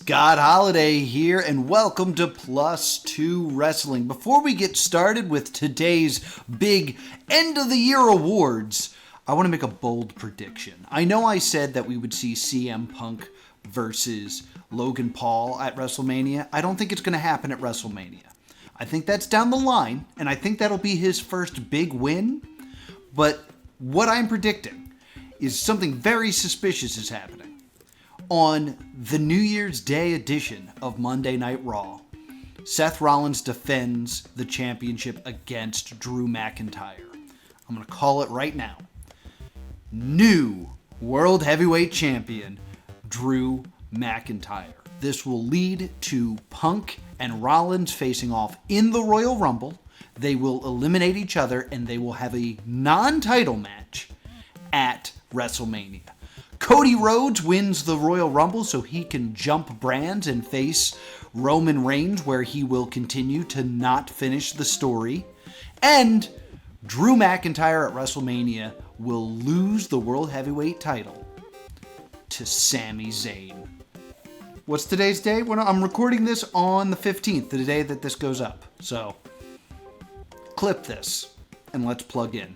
Scott Holliday here, and welcome to Plus 2 Wrestling. Before we get started with today's big end of the year awards, I want to make a bold prediction. I know I said that we would see CM Punk versus Logan Paul at WrestleMania. I don't think it's going to happen at WrestleMania. I think that's down the line, and I think that'll be his first big win. But what I'm predicting is something very suspicious is happening. On the New Year's Day edition of Monday Night Raw, Seth Rollins defends the championship against Drew McIntyre. I'm going to call it right now. New World Heavyweight Champion, Drew McIntyre. This will lead to Punk and Rollins facing off in the Royal Rumble. They will eliminate each other and they will have a non-title match at WrestleMania. Cody Rhodes wins the Royal Rumble so he can jump brands and face Roman Reigns, where he will continue to not finish the story. And Drew McIntyre at WrestleMania will lose the World Heavyweight title to Sami Zayn. What's today's day? Well, I'm recording this on the 15th, the day that this goes up. So, clip this and let's plug in.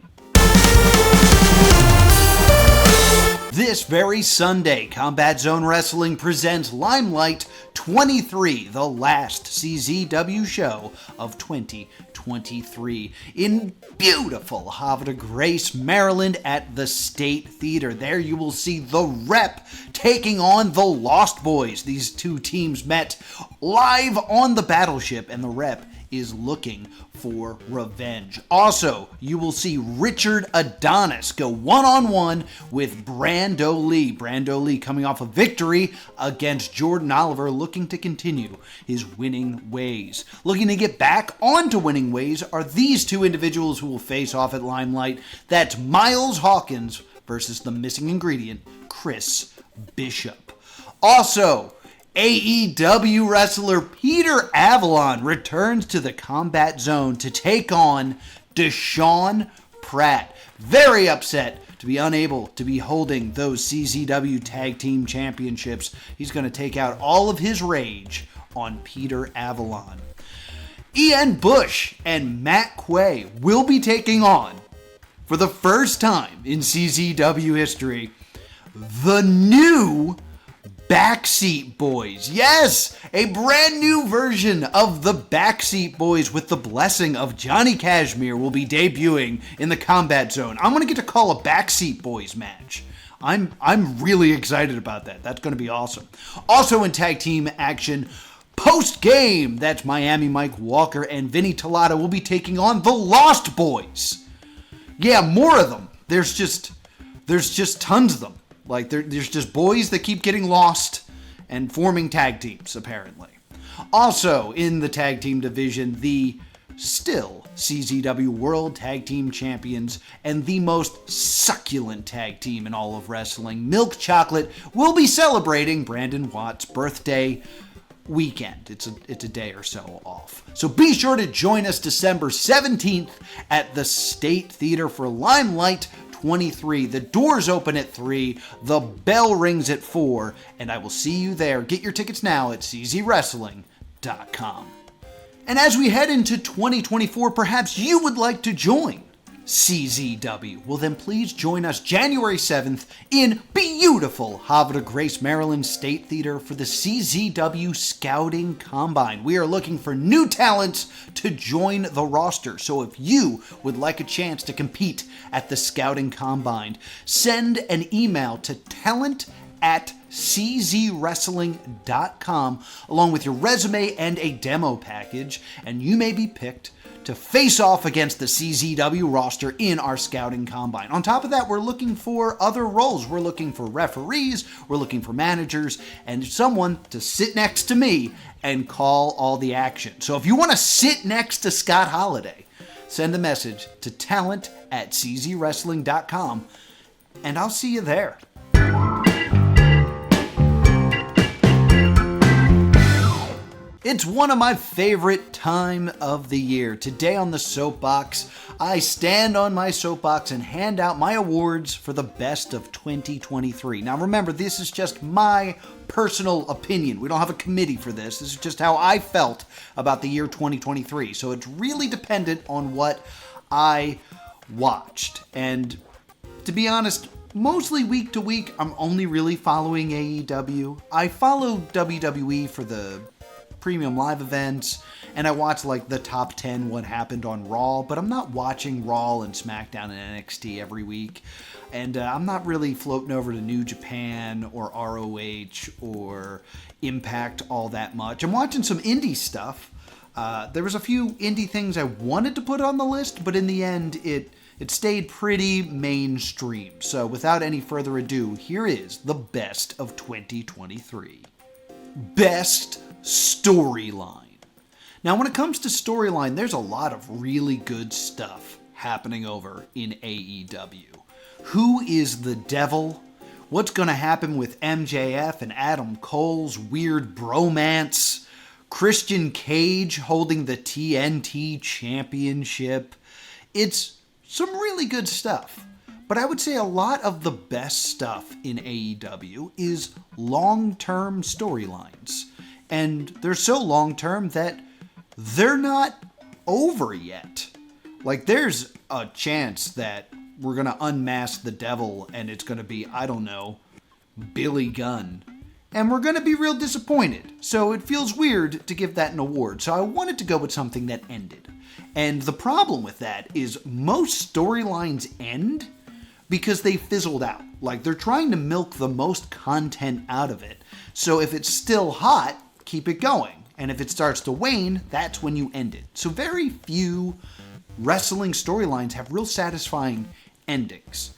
This very Sunday, Combat Zone Wrestling presents Limelight 23, the last CZW show of 2023, in beautiful Havre de Grace, Maryland at the State Theater. There you will see The Rep taking on the Lost Boys. These two teams met live on the battleship, and The Rep is looking for revenge. Also, you will see Richard Adonis go one-on-one with Brando Lee. Brando Lee coming off a victory against Jordan Oliver, looking to continue his winning ways. Looking to get back onto winning ways are these two individuals who will face off at Limelight. That's Miles Hawkins versus the missing ingredient, Chris Bishop. Also, AEW wrestler Peter Avalon returns to the Combat Zone to take on Deshaun Pratt. Very upset to be unable to be holding those CZW Tag Team Championships. He's going to take out all of his rage on Peter Avalon. Ian Bush and Matt Quay will be taking on, for the first time in CZW history, the new Backseat Boys. Yes, a brand new version of the Backseat Boys with the blessing of Johnny Kashmere will be debuting in the Combat Zone. I'm going to get to call a Backseat Boys match. I'm really excited about that. That's going to be awesome. Also in tag team action, post-game, that's Miami Mike Walker and Vinny Tallada will be taking on the Lost Boys. Yeah, more of them. There's just tons of them. Like, there's just boys that keep getting lost and forming tag teams, apparently. Also, in the tag team division, the still CZW World Tag Team Champions and the most succulent tag team in all of wrestling, Milk Chocolate, will be celebrating Brandon Watt's birthday weekend. It's a day or so off. So be sure to join us December 17th at the State Theater for Limelight 23. The doors open at 3, the bell rings at 4, and I will see you there. Get your tickets now at czwrestling.com. And as we head into 2024, perhaps you would like to join CZW. Well, then please join us January 7th in beautiful Havre de Grace, Maryland State Theater for the CZW Scouting Combine. We are looking for new talents to join the roster. So if you would like a chance to compete at the Scouting Combine, send an email to talent@czwrestling.com along with your resume and a demo package, and you may be picked to face off against the CZW roster in our Scouting Combine. On top of that, we're looking for other roles. We're looking for referees, we're looking for managers, and someone to sit next to me and call all the action. So if you want to sit next to Scott Holliday, send a message to talent@czwrestling.com, and I'll see you there. It's one of my favorite time of the year. Today on the Soapbox, I stand on my soapbox and hand out my awards for the best of 2023. Now remember, this is just my personal opinion. We don't have a committee for this. This is just how I felt about the year 2023. So it's really dependent on what I watched. And to be honest, mostly week to week, I'm only really following AEW. I follow WWE for the premium live events, and I watch like the top 10 what happened on Raw, but I'm not watching Raw and SmackDown and NXT every week. And I'm not really floating over to New Japan or ROH or Impact all that much. I'm watching some indie stuff. There was a few indie things I wanted to put on the list, but in the end, it stayed pretty mainstream. So without any further ado, here is the best of 2023. Best storyline. Now, when it comes to storyline, there's a lot of really good stuff happening over in AEW. Who is the devil? What's going to happen with MJF and Adam Cole's weird bromance? Christian Cage holding the TNT Championship. It's some really good stuff. But I would say a lot of the best stuff in AEW is long-term storylines. And they're so long-term that they're not over yet. Like, there's a chance that we're going to unmask the devil and it's going to be, I don't know, Billy Gunn. And we're going to be real disappointed. So it feels weird to give that an award. So I wanted to go with something that ended. And the problem with that is most storylines end because they fizzled out. Like, they're trying to milk the most content out of it. So if it's still hot, keep it going. And if it starts to wane, that's when you end it. So very few wrestling storylines have real satisfying endings.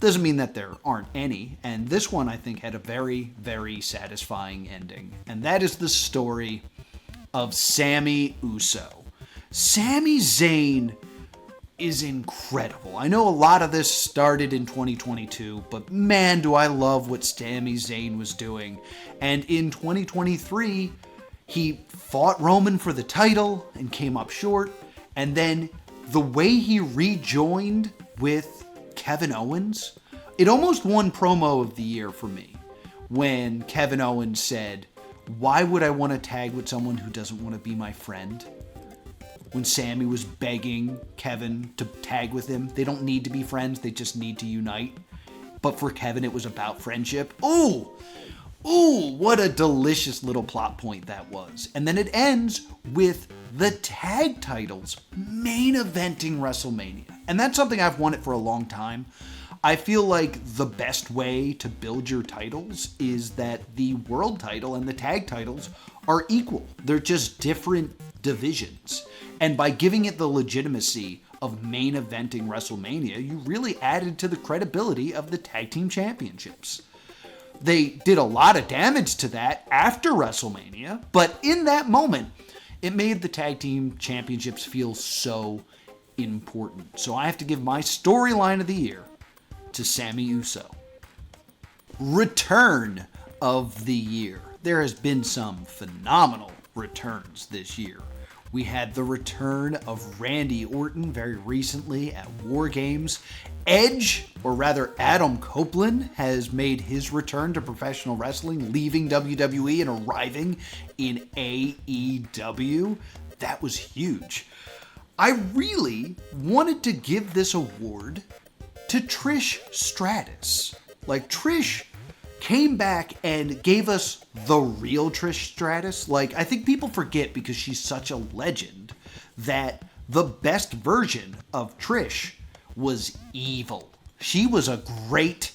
Doesn't mean that there aren't any. And this one, I think, had a very, very satisfying ending. And that is the story of Sami Uso. Sami Zayn is incredible. I know a lot of this started in 2022, but man, do I love what Sami Zayn was doing. And in 2023, he fought Roman for the title and came up short. And then the way he rejoined with Kevin Owens, it almost won promo of the year for me when Kevin Owens said, "Why would I want to tag with someone who doesn't want to be my friend?" When Sami was begging Kevin to tag with him. They don't need to be friends, they just need to unite. But for Kevin, it was about friendship. Ooh, what a delicious little plot point that was. And then it ends with the tag titles main eventing WrestleMania. And that's something I've wanted for a long time. I feel like the best way to build your titles is that the world title and the tag titles are equal. They're just different divisions. And by giving it the legitimacy of main eventing WrestleMania, you really added to the credibility of the tag team championships. They did a lot of damage to that after WrestleMania, but in that moment, it made the tag team championships feel so important. So I have to give my storyline of the year to Sami Uso. Return of the year. There has been some phenomenal returns this year. We had the return of Randy Orton very recently at War Games. Edge, or rather Adam Copeland, has made his return to professional wrestling, leaving WWE and arriving in AEW. That was huge. I really wanted to give this award to Trish Stratus. Like, Trish came back and gave us the real Trish Stratus. Like, I think people forget because she's such a legend that the best version of Trish was evil. She was a great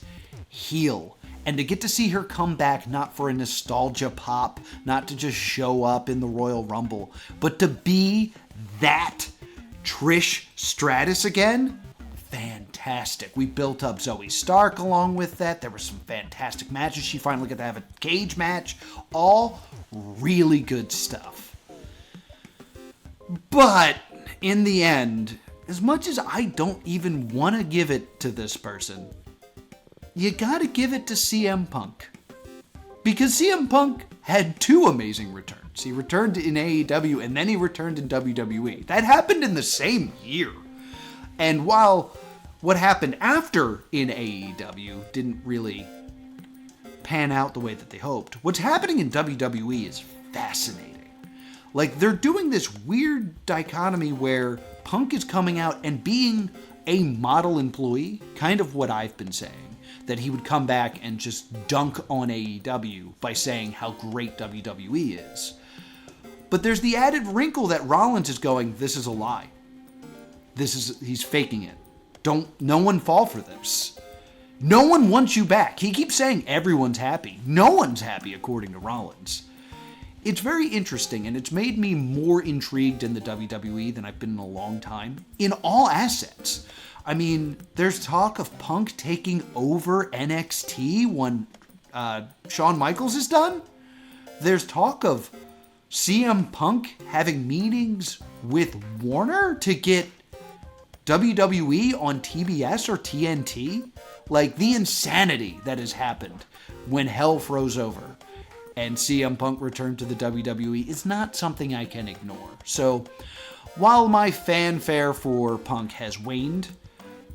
heel. And to get to see her come back, not for a nostalgia pop, not to just show up in the Royal Rumble, but to be that Trish Stratus again, fantastic. We built up Zoe Stark along with that. There were some fantastic matches. She finally got to have a cage match. All really good stuff. But in the end, as much as I don't even want to give it to this person, you gotta give it to CM Punk. Because CM Punk had two amazing returns. He returned in AEW and then he returned in WWE. That happened in the same year. And while what happened after in AEW didn't really pan out the way that they hoped. What's happening in WWE is fascinating. Like, they're doing this weird dichotomy where Punk is coming out and being a model employee, kind of what I've been saying, that he would come back and just dunk on AEW by saying how great WWE is. But there's the added wrinkle that Rollins is going, this is a lie. He's faking it. No one fall for this. No one wants you back. He keeps saying everyone's happy. No one's happy, according to Rollins. It's very interesting, and it's made me more intrigued in the WWE than I've been in a long time, in all assets. I mean, there's talk of Punk taking over NXT when Shawn Michaels is done. There's talk of CM Punk having meetings with Warner to get WWE on TBS or TNT. Like, the insanity that has happened when hell froze over and CM Punk returned to the WWE is not something I can ignore. So, while my fanfare for Punk has waned,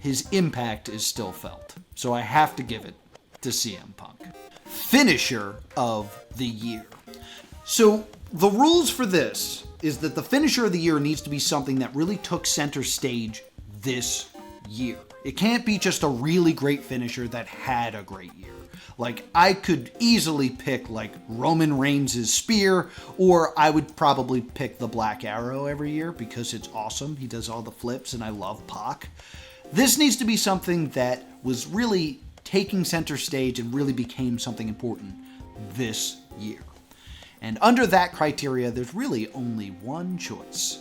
his impact is still felt. So I have to give it to CM Punk. Finisher of the year. So, the rules for this is that the finisher of the year needs to be something that really took center stage this year. It can't be just a really great finisher that had a great year. Like, I could easily pick, like, Roman Reigns' spear, or I would probably pick the Black Arrow every year because it's awesome. He does all the flips, and I love Pac. This needs to be something that was really taking center stage and really became something important this year. And under that criteria, there's really only one choice.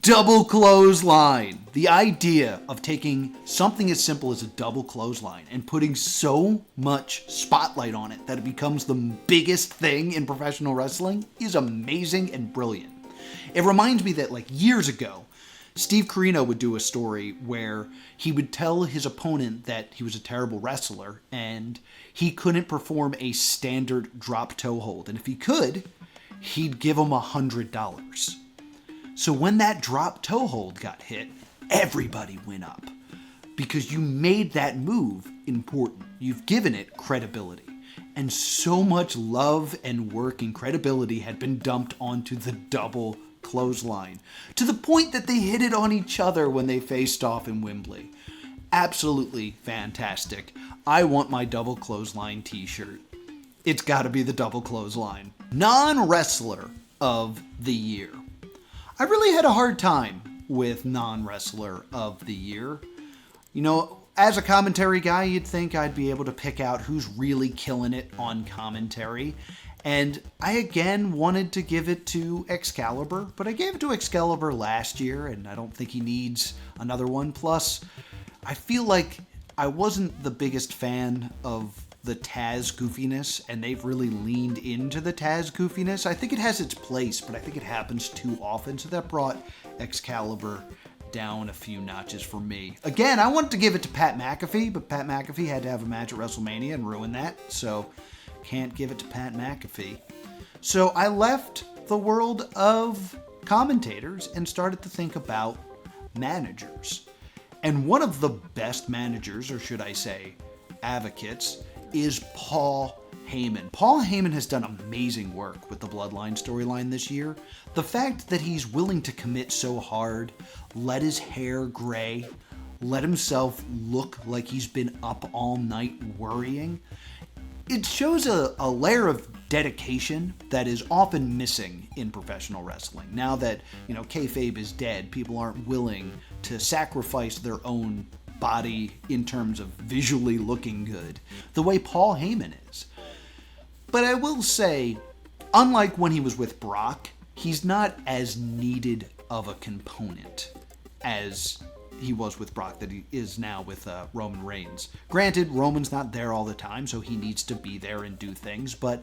Double clothesline. The idea of taking something as simple as a double clothesline and putting so much spotlight on it that it becomes the biggest thing in professional wrestling is amazing and brilliant. It reminds me that, like, years ago, Steve Corino would do a story where he would tell his opponent that he was a terrible wrestler and he couldn't perform a standard drop toe hold. And if he could, he'd give him $100. So when that drop toe hold got hit, everybody went up because you made that move important. You've given it credibility. And so much love and work and credibility had been dumped onto the double clothesline to the point that they hit it on each other when they faced off in Wembley. Absolutely fantastic. I want my double clothesline t-shirt. It's got to be the double clothesline. Non-wrestler of the year. I really had a hard time with non-wrestler of the year. You know, as a commentary guy, you'd think I'd be able to pick out who's really killing it on commentary. And I again wanted to give it to Excalibur, but I gave it to Excalibur last year, and I don't think he needs another one. Plus, I feel like I wasn't the biggest fan of the Taz goofiness, and they've really leaned into the Taz goofiness. I think it has its place, but I think it happens too often, so that brought Excalibur down a few notches for me. Again, I wanted to give it to Pat McAfee, but Pat McAfee had to have a match at WrestleMania and ruin that, so can't give it to Pat McAfee. So I left the world of commentators and started to think about managers. And one of the best managers, or should I say advocates, is Paul Heyman. Paul Heyman has done amazing work with the Bloodline storyline this year. The fact that he's willing to commit so hard, let his hair gray, let himself look like he's been up all night worrying, it shows a layer of dedication that is often missing in professional wrestling. Now that, you know, kayfabe is dead, people aren't willing to sacrifice their own body in terms of visually looking good, the way Paul Heyman is. But I will say, unlike when he was with Brock, he's not as needed of a component as he was with Brock that he is now with Roman Reigns. Granted, Roman's not there all the time, so he needs to be there and do things, but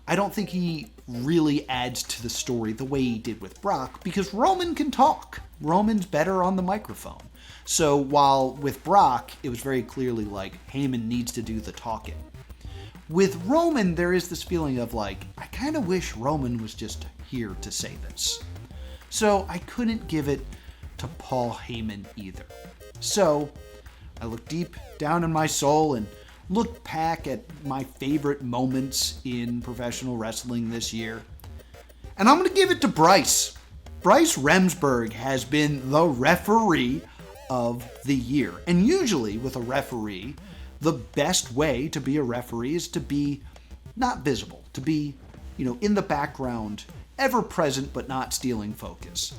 I don't think he really adds to the story the way he did with Brock, because Roman can talk. Roman's better on the microphone. So while with Brock, it was very clearly like Heyman needs to do the talking. With Roman, there is this feeling of like, I kind of wish Roman was just here to say this. So I couldn't give it to Paul Heyman either. So I looked deep down in my soul and look back at my favorite moments in professional wrestling this year. And I'm going to give it to Bryce. Bryce Remsburg has been the referee of the year. And usually with a referee, the best way to be a referee is to be not visible, to be, in the background, ever present but not stealing focus.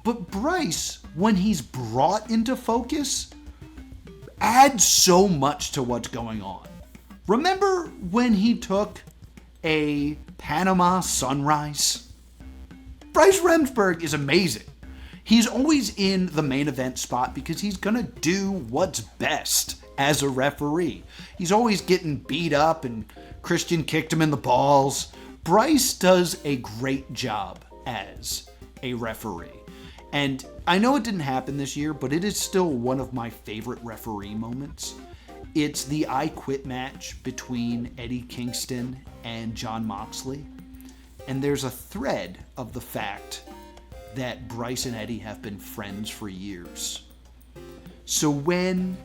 But Bryce, when he's brought into focus, adds so much to what's going on. Remember when he took a Panama Sunrise? Bryce Remsburg is amazing. He's always in the main event spot because he's going to do what's best as a referee. He's always getting beat up and Christian kicked him in the balls. Bryce does a great job as a referee. And I know it didn't happen this year, but it is still one of my favorite referee moments. It's the I Quit match between Eddie Kingston and Jon Moxley. And there's a thread of the fact that Bryce and Eddie have been friends for years. So when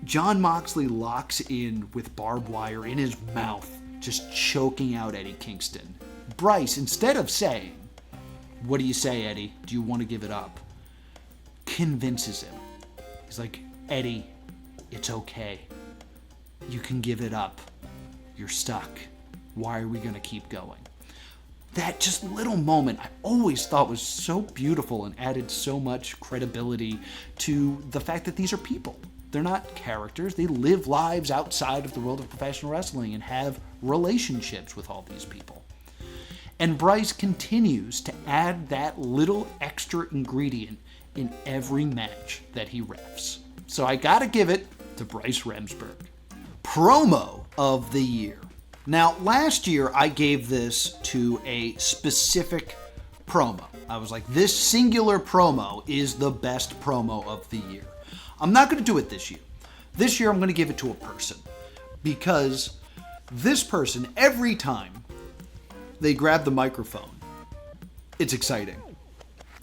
Jon Moxley locks in with barbed wire in his mouth, just choking out Eddie Kingston, Bryce, instead of saying, "What do you say, Eddie? Do you want to give it up?" convinces him. He's like, "Eddie, it's okay. You can give it up. You're stuck. Why are we going to keep going?" That just little moment I always thought was so beautiful and added so much credibility to the fact that these are people. They're not characters. They live lives outside of the world of professional wrestling and have relationships with all these people. And Bryce continues to add that little extra ingredient in every match that he refs. So I gotta give it to Bryce Remsburg. Promo of the year. Now, last year I gave this to a specific promo. I was like, this singular promo is the best promo of the year. I'm not going to do it this year. This year I'm going to give it to a person. Because this person, every time they grab the microphone, it's exciting.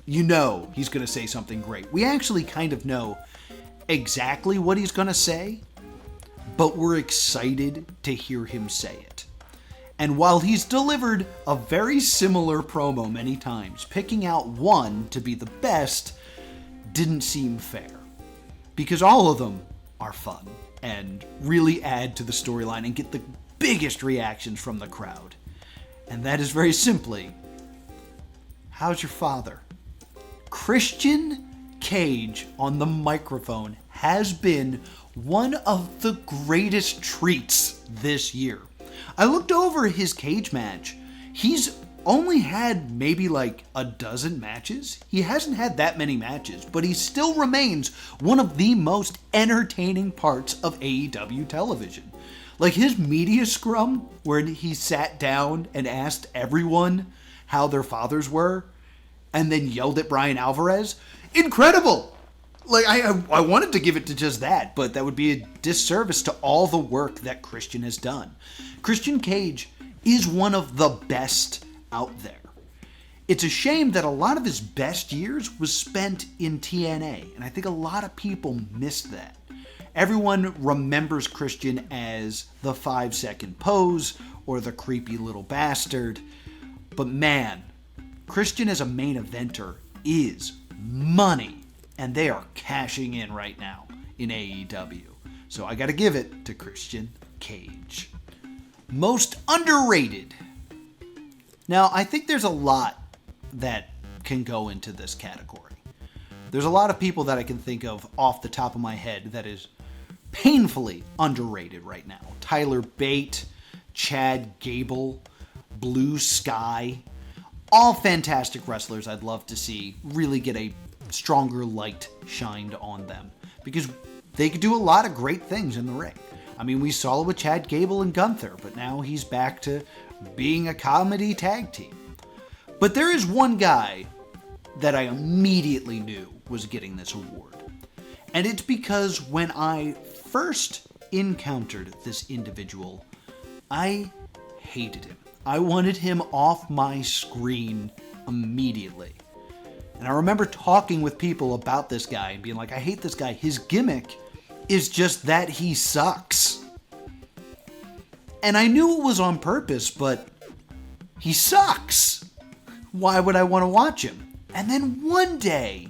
You know he's going to say something great. We actually kind of know exactly what he's going to say, but we're excited to hear him say it. And while he's delivered a very similar promo many times, picking out one to be the best didn't seem fair. Because all of them are fun and really add to the storyline and get the biggest reactions from the crowd. And that is very simply, how's your father? Christian Cage on the microphone has been one of the greatest treats this year. I looked over his cage match. He's only had maybe like a dozen matches. He hasn't had that many matches, but he still remains one of the most entertaining parts of AEW television. Like his media scrum, where he sat down and asked everyone how their fathers were, and then yelled at Brian Alvarez. Incredible! Like, I wanted to give it to just that, but that would be a disservice to all the work that Christian has done. Christian Cage is one of the best out there. It's a shame that a lot of his best years was spent in TNA, and I think a lot of people missed that. Everyone remembers Christian as the 5-second pose or the creepy little bastard, but man, Christian as a main eventer is money, and they are cashing in right now in AEW. So I gotta give it to Christian Cage. Most underrated. Now, I think there's a lot that can go into this category. There's a lot of people that I can think of off the top of my head that is painfully underrated right now. Tyler Bate, Chad Gable, Blue Sky, all fantastic wrestlers I'd love to see really get a stronger light shined on them because they could do a lot of great things in the ring. I mean, we saw it with Chad Gable and Gunther, but now he's back to being a comedy tag team. But there is one guy that I immediately knew was getting this award. And it's because when I first encountered this individual, I hated him. I wanted him off my screen immediately. And I remember talking with people about this guy and being like, I hate this guy. His gimmick is just that he sucks. And I knew it was on purpose, but he sucks. Why would I want to watch him? And then one day,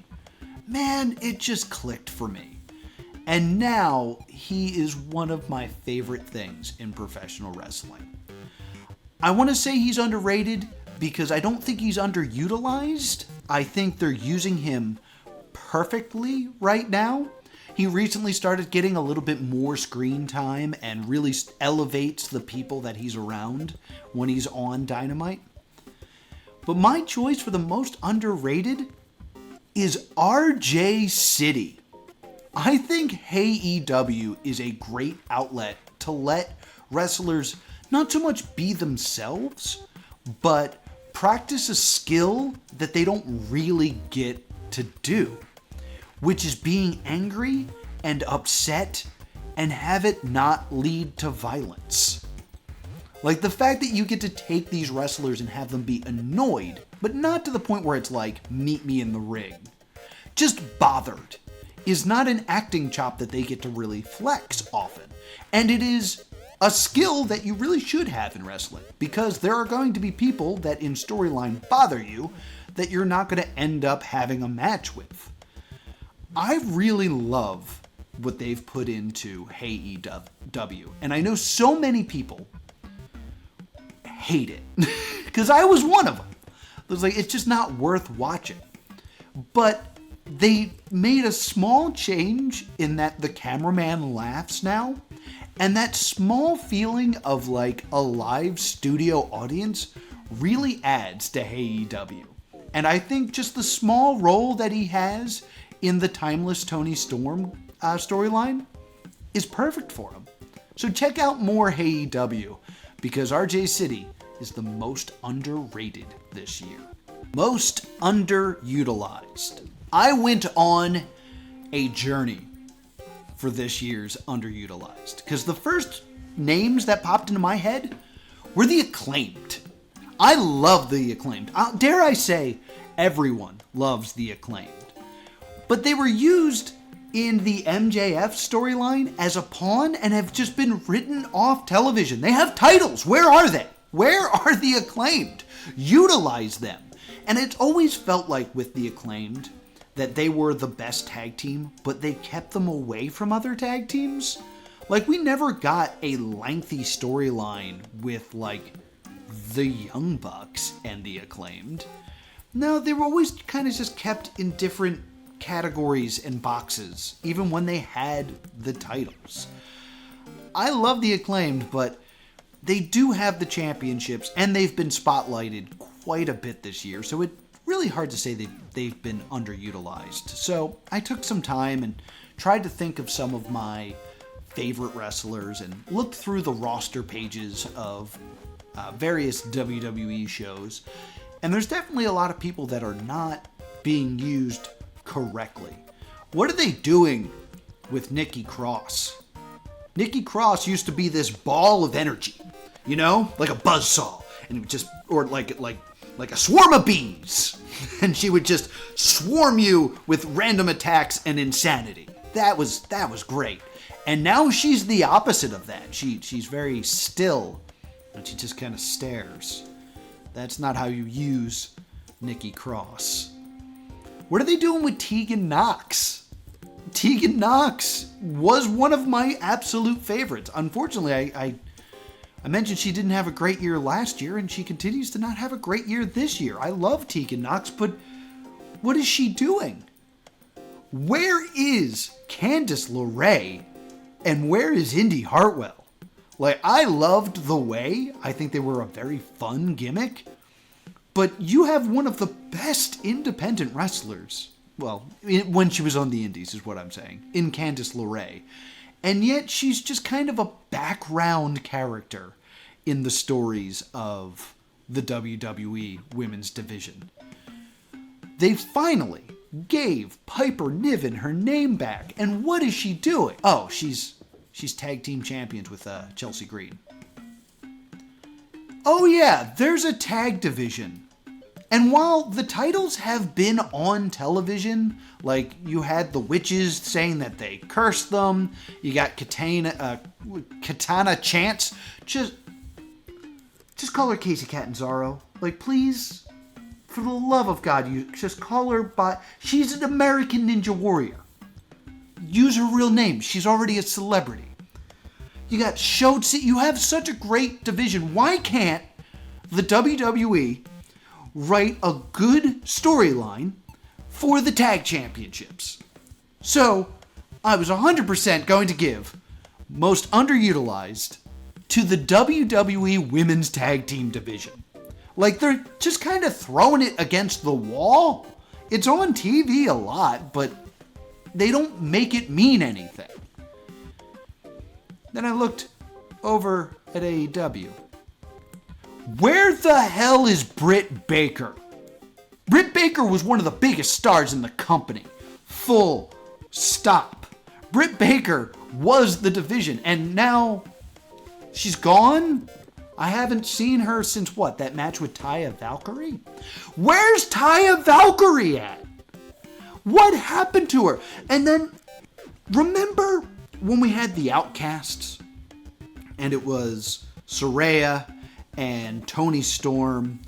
man, it just clicked for me. And now he is one of my favorite things in professional wrestling. I want to say he's underrated because I don't think he's underutilized. I think they're using him perfectly right now. He recently started getting a little bit more screen time and really elevates the people that he's around when he's on Dynamite. But my choice for the most underrated is RJ City. I think HEW is a great outlet to let wrestlers not so much be themselves, but practice a skill that they don't really get to do, which is being angry and upset and have it not lead to violence. Like the fact that you get to take these wrestlers and have them be annoyed, but not to the point where it's like, meet me in the ring. Just bothered is not an acting chop that they get to really flex often. And it is a skill that you really should have in wrestling, because there are going to be people that in storyline bother you that you're not going to end up having a match with. I really love what they've put into HEW, and I know so many people hate it, because I was one of them. It was like, it's just not worth watching. But they made a small change in that the cameraman laughs now, and that small feeling of like a live studio audience really adds to HEW. And I think just the small role that he has in the Timeless Tony Storm storyline is perfect for him. So check out more HEW, because RJ City is the most underrated this year. Most underutilized. I went on a journey for this year's underutilized, because the first names that popped into my head were the Acclaimed. I love the Acclaimed. Dare I say, everyone loves the Acclaimed. But they were used in the MJF storyline as a pawn and have just been written off television. They have titles. Where are they? Where are the Acclaimed? Utilize them. And it's always felt like with the Acclaimed that they were the best tag team, but they kept them away from other tag teams. Like, we never got a lengthy storyline with, like, the Young Bucks and the Acclaimed. No, they were always kind of just kept in different categories and boxes, even when they had the titles. I love the Acclaimed, but they do have the championships, and they've been spotlighted quite a bit this year, so it's really hard to say they've been underutilized. So I took some time and tried to think of some of my favorite wrestlers and looked through the roster pages of various WWE shows, and there's definitely a lot of people that are not being used correctly. What are they doing with Nikki Cross? Nikki Cross used to be this ball of energy, you know, like a buzzsaw, and it would just, or like a swarm of bees, and she would just swarm you with random attacks and insanity. That was great. And now she's the opposite of that. She's very still, and she just kind of stares. That's not how you use Nikki Cross. What are they doing with Tegan Nox? Tegan Nox was one of my absolute favorites. Unfortunately, I mentioned she didn't have a great year last year, and she continues to not have a great year this year. I love Tegan Nox, but what is she doing? Where is Candice LeRae, and where is Indy Hartwell? Like, I loved The Way. I think they were a very fun gimmick. But you have one of the best independent wrestlers, well, when she was on the indies is what I'm saying, in Candice LeRae. And yet she's just kind of a background character in the stories of the WWE Women's Division. They finally gave Piper Niven her name back, and what is she doing? Oh, she's tag team champions with Chelsea Green. Oh yeah, there's a tag division. And while the titles have been on television, like you had the witches saying that they cursed them, you got Katana Chance, just call her Casey Catanzaro. Like, please, for the love of God, you just call her by... She's an American Ninja Warrior. Use her real name. She's already a celebrity. You got Shotzi. You have such a great division. Why can't the WWE write a good storyline for the tag championships? So, I was 100% going to give most underutilized to the WWE Women's Tag Team division. Like, they're just kind of throwing it against the wall. It's on TV a lot, but they don't make it mean anything. Then I looked over at AEW. Where the hell is Britt Baker? Britt Baker was one of the biggest stars in the company. Full stop. Britt Baker was the division, and now she's gone? I haven't seen her since what? That match with Taya Valkyrie? Where's Taya Valkyrie at? What happened to her? And then, remember when we had the Outcasts? And it was Saraya and Toni Storm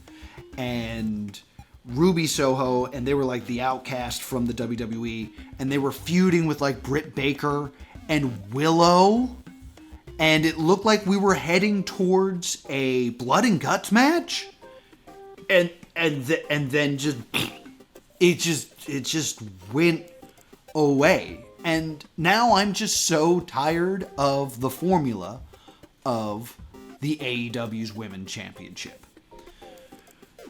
and Ruby Soho, and they were like the outcast from the WWE, and they were feuding with like Britt Baker and Willow, and it looked like we were heading towards a blood and guts match, and then it just went away. And now I'm just so tired of the formula of the AEW's Women's Championship.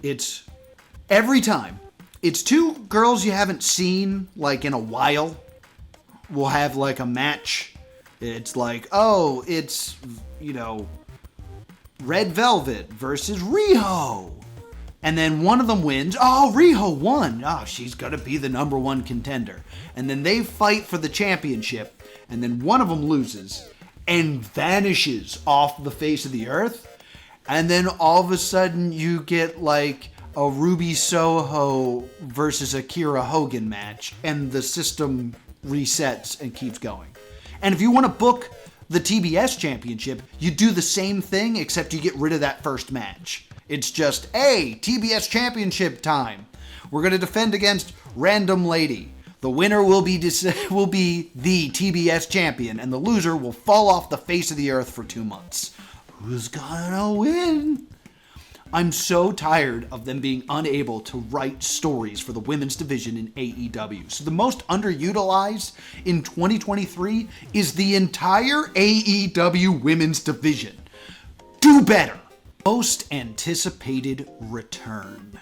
It's every time. It's two girls you haven't seen like in a while will have like a match. It's like, oh, it's, Red Velvet versus Riho. And then one of them wins. Oh, Riho won. Oh, she's going to be the number one contender. And then they fight for the championship. And then one of them loses and vanishes off the face of the earth. And then all of a sudden you get like a Ruby Soho versus Akira Hogan match. And the system resets and keeps going. And if you want to book the TBS championship, you do the same thing except you get rid of that first match. It's just, hey, TBS championship time. We're going to defend against Random Lady. The winner will be the TBS champion, and the loser will fall off the face of the earth for 2 months. Who's gonna win? I'm so tired of them being unable to write stories for the women's division in AEW. So the most underutilized in 2023 is the entire AEW women's division. Do better. Most anticipated return.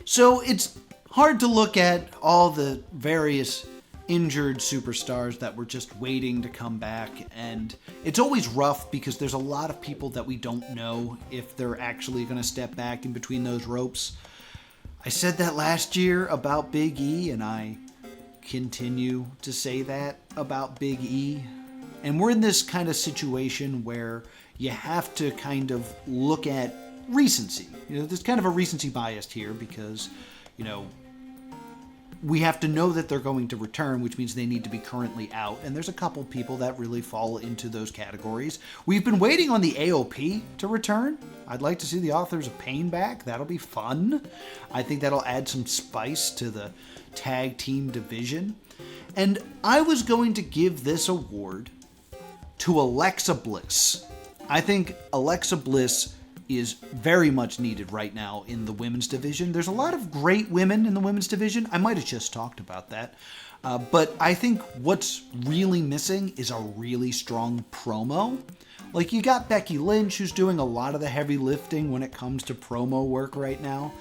So it's hard to look at all the various injured superstars that were just waiting to come back, and it's always rough because there's a lot of people that we don't know if they're actually going to step back in between those ropes. I said that last year about Big E, and I continue to say that about Big E. And we're in this kind of situation where you have to kind of look at recency. There's kind of a recency bias here because, we have to know that they're going to return, which means they need to be currently out. And there's a couple people that really fall into those categories. We've been waiting on the AOP to return. I'd like to see the Authors of Pain back. That'll be fun. I think that'll add some spice to the tag team division. And I was going to give this award to Alexa Bliss. I think Alexa Bliss is very much needed right now in the women's division. There's a lot of great women in the women's division. I might have just talked about that. But I think what's really missing is a really strong promo. Like, you got Becky Lynch, who's doing a lot of the heavy lifting when it comes to promo work right now.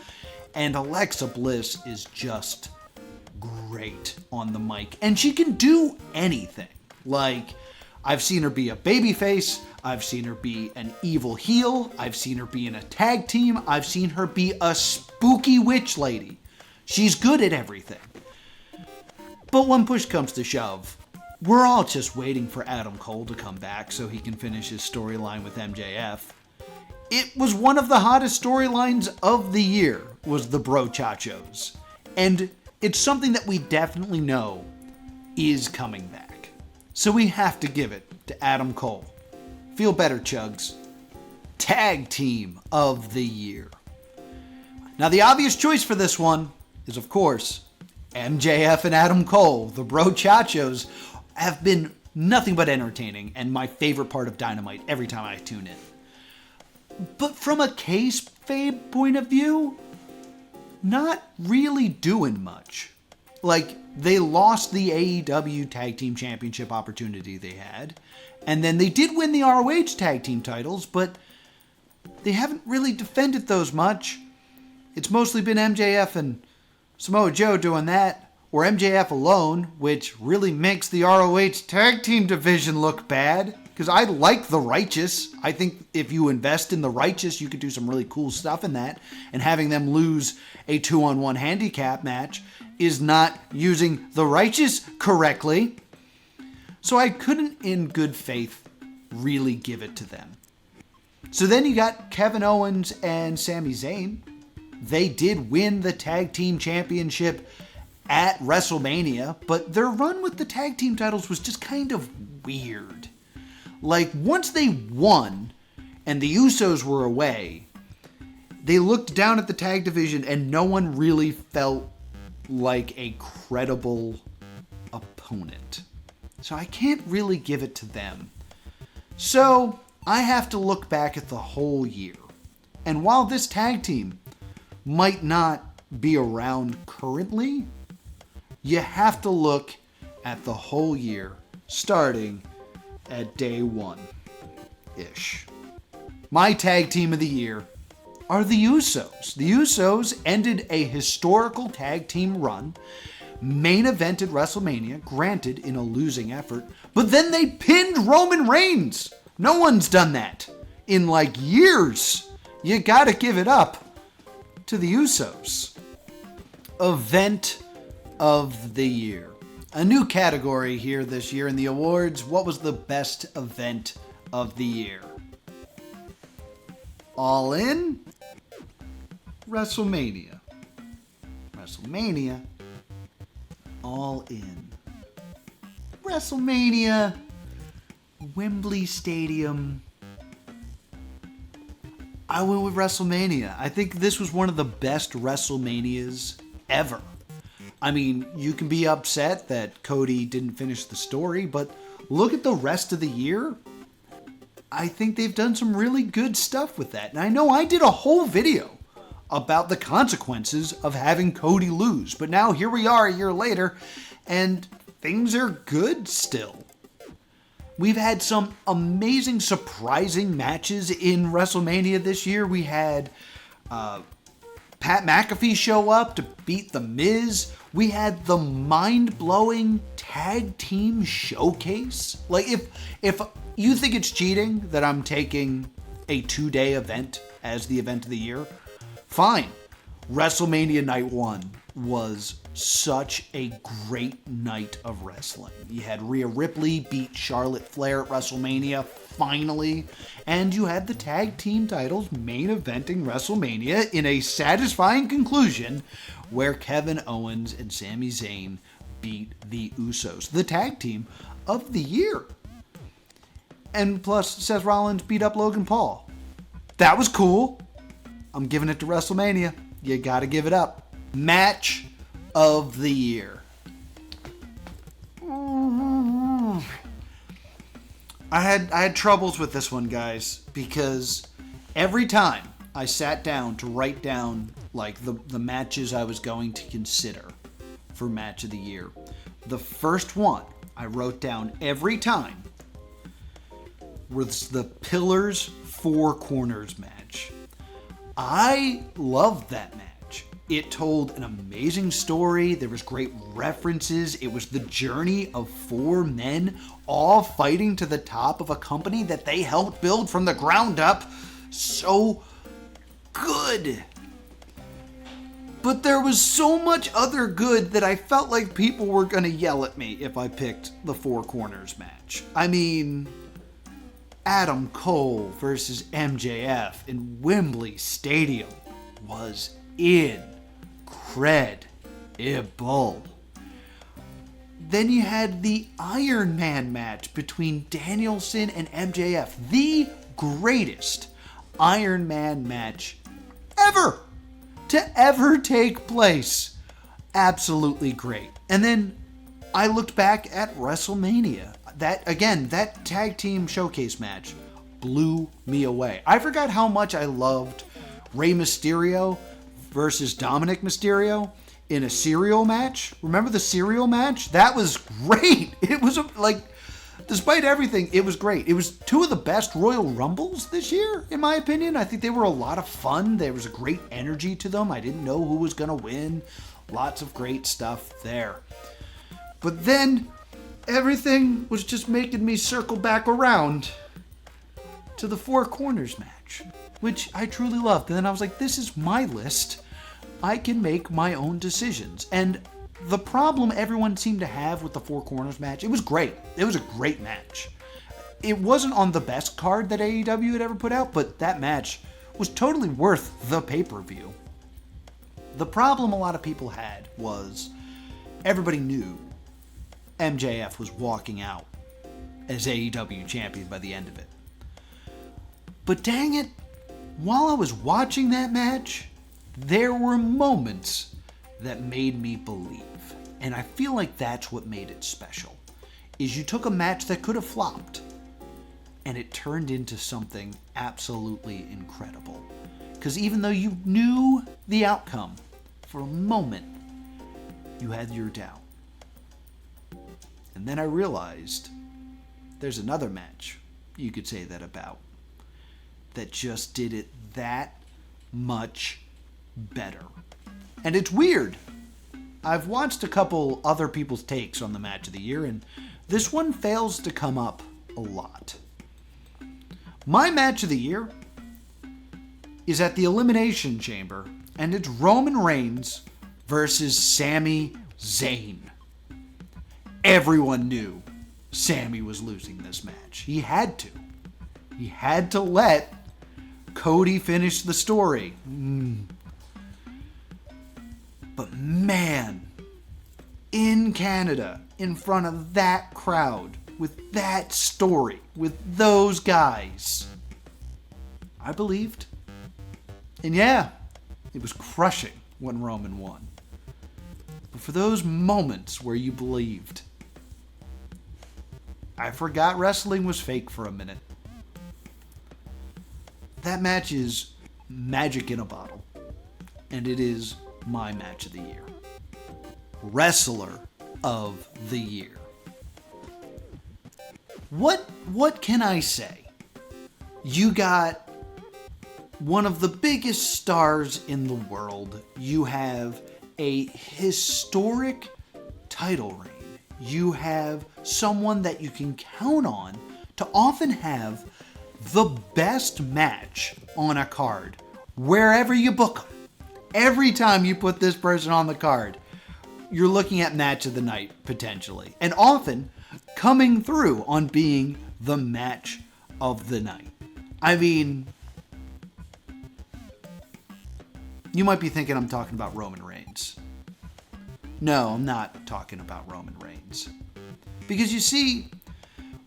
And Alexa Bliss is just great on the mic. And she can do anything. Like, I've seen her be a babyface. I've seen her be an evil heel. I've seen her be in a tag team. I've seen her be a spooky witch lady. She's good at everything. But when push comes to shove, we're all just waiting for Adam Cole to come back so he can finish his storyline with MJF. It was one of the hottest storylines of the year, was the Brochachos. And it's something that we definitely know is coming back. So we have to give it to Adam Cole. Feel better, Chugs. Tag Team of the Year. Now, the obvious choice for this one is, of course, MJF and Adam Cole. The Brochachos have been nothing but entertaining and my favorite part of Dynamite every time I tune in. But from a kayfabe point of view, not really doing much. Like, they lost the AEW Tag Team Championship opportunity they had, and then they did win the ROH Tag Team titles, but they haven't really defended those much. It's mostly been MJF and Samoa Joe doing that, or MJF alone, which really makes the ROH Tag Team division look bad. Because I like the Righteous. I think if you invest in the Righteous, you could do some really cool stuff in that. And having them lose a 2-on-1 handicap match is not using the Righteous correctly. So I couldn't, in good faith, really give it to them. So then you got Kevin Owens and Sami Zayn. They did win the Tag Team Championship at WrestleMania, but their run with the Tag Team titles was just kind of weird. Like, once they won and the Usos were away, they looked down at the tag division and no one really felt like a credible opponent. So I can't really give it to them. So I have to look back at the whole year. And while this tag team might not be around currently, you have to look at the whole year, starting at day one-ish. My tag team of the year are the Usos. The Usos ended a historical tag team run, main evented WrestleMania, granted in a losing effort, but then they pinned Roman Reigns. No one's done that in like years. You gotta give it up to the Usos. Event of the year. A new category here this year in the awards. What was the best event of the year? All In? WrestleMania. WrestleMania. All In. WrestleMania. Wembley Stadium. I went with WrestleMania. I think this was one of the best WrestleManias ever. I mean, you can be upset that Cody didn't finish the story, but look at the rest of the year. I think they've done some really good stuff with that. And I know I did a whole video about the consequences of having Cody lose. But now here we are a year later, and things are good still. We've had some amazing, surprising matches in WrestleMania this year. We had Pat McAfee show up to beat The Miz. We had the mind-blowing tag team showcase. Like, if you think it's cheating that I'm taking a 2-day event as the event of the year, fine. WrestleMania Night 1 was such a great night of wrestling. You had Rhea Ripley beat Charlotte Flair at WrestleMania, finally, and you had the tag team titles main eventing WrestleMania in a satisfying conclusion where Kevin Owens and Sami Zayn beat the Usos, the tag team of the year. And plus, Seth Rollins beat up Logan Paul. That was cool. I'm giving it to WrestleMania. You gotta give it up. Match of the year. I had troubles with this one, guys, because every time I sat down to write down like the matches I was going to consider for match of the year, the first one I wrote down every time was the Pillars Four Corners match. I loved that match. It told an amazing story. There was great references. It was the journey of four men all fighting to the top of a company that they helped build from the ground up. So good. But there was so much other good that I felt like people were going to yell at me if I picked the Four Corners match. I mean, Adam Cole versus MJF in Wembley Stadium was incredible. Then you had the Iron Man match between Danielson and MJF. The greatest Iron Man match ever to ever take place. Absolutely great. And then I looked back at WrestleMania. That tag team showcase match blew me away. I forgot how much I loved Rey Mysterio versus Dominic Mysterio in a cereal match. Remember the cereal match? That was great. It was despite everything, it was great. It was two of the best Royal Rumbles this year, in my opinion. I think they were a lot of fun. There was a great energy to them. I didn't know who was going to win. Lots of great stuff there. But then everything was just making me circle back around to the Four Corners match, which I truly loved. And then I was like, this is my list. I can make my own decisions. And the problem everyone seemed to have with the Four Corners match, it was great. It was a great match. It wasn't on the best card that AEW had ever put out, but that match was totally worth the pay-per-view. The problem a lot of people had was everybody knew MJF was walking out as AEW champion by the end of it. But dang it, while I was watching that match, there were moments that made me believe. And I feel like that's what made it special. Is you took a match that could have flopped and it turned into something absolutely incredible. Because even though you knew the outcome, for a moment, you had your doubt. And then I realized there's another match you could say that about that just did it that much better. And it's weird. I've watched a couple other people's takes on the match of the year, and this one fails to come up a lot. My match of the year is at the Elimination Chamber, and it's Roman Reigns versus Sami Zayn. Everyone knew Sami was losing this match. He had to. He had to let Cody finish the story. But man, in Canada, in front of that crowd, with that story, with those guys, I believed. And yeah, it was crushing when Roman won. But for those moments where you believed, I forgot wrestling was fake for a minute. That match is magic in a bottle. And it is my match of the year. Wrestler of the year. What can I say? You got one of the biggest stars in the world. You have a historic title reign. You have someone that you can count on to often have the best match on a card wherever you book them. Every time you put this person on the card, you're looking at match of the night, potentially. And often coming through on being the match of the night. I mean, you might be thinking I'm talking about Roman Reigns. No, I'm not talking about Roman Reigns. Because you see,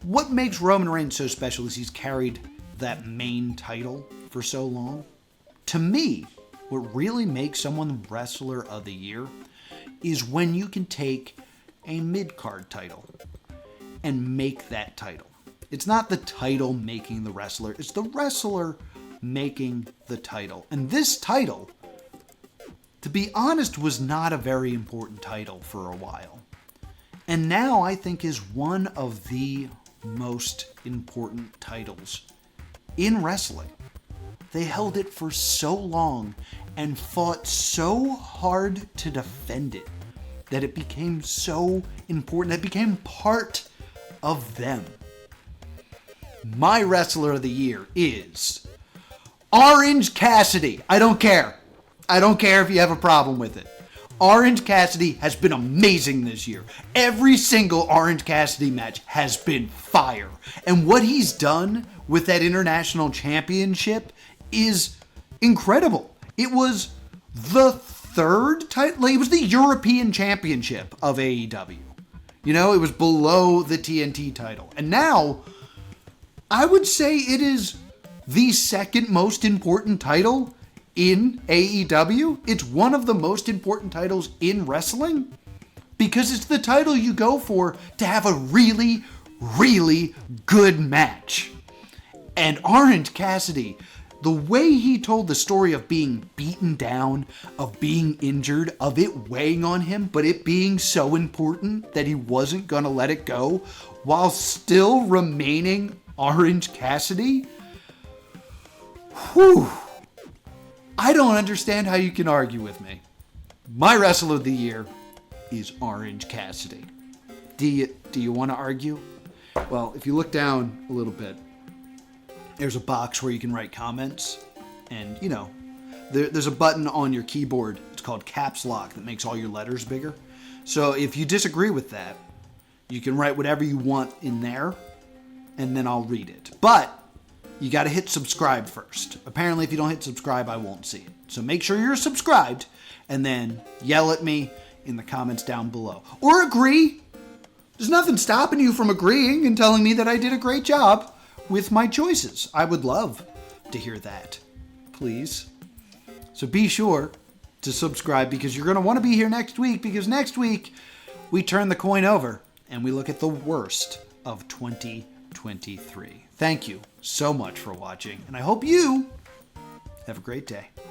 what makes Roman Reigns so special is he's carried that main title for so long. To me, what really makes someone Wrestler of the Year is when you can take a mid-card title and make that title. It's not the title making the wrestler, it's the wrestler making the title. And this title, to be honest, was not a very important title for a while. And now I think is one of the most important titles in wrestling. They held it for so long and fought so hard to defend it that it became so important. It became part of them. My Wrestler of the Year is Orange Cassidy. I don't care. I don't care if you have a problem with it. Orange Cassidy has been amazing this year. Every single Orange Cassidy match has been fire. And what he's done with that international championship is incredible. It was the third title. It was the European Championship of AEW. You know, it was below the TNT title. And now, I would say it is the second most important title in AEW. It's one of the most important titles in wrestling because it's the title you go for to have a really, really good match. And Orange Cassidy, the way he told the story of being beaten down, of being injured, of it weighing on him, but it being so important that he wasn't going to let it go while still remaining Orange Cassidy. Whew. I don't understand how you can argue with me. My wrestler of the year is Orange Cassidy. Do you want to argue? Well, if you look down a little bit, there's a box where you can write comments. And, you know, there's a button on your keyboard. It's called Caps Lock that makes all your letters bigger. So if you disagree with that, you can write whatever you want in there, and then I'll read it. But you got to hit subscribe first. Apparently, if you don't hit subscribe, I won't see it. So make sure you're subscribed and then yell at me in the comments down below. Or agree. There's nothing stopping you from agreeing and telling me that I did a great job with my choices. I would love to hear that. Please. So be sure to subscribe because you're going to want to be here next week because next week we turn the coin over and we look at the worst of 2023. Thank you so much for watching, and I hope you have a great day.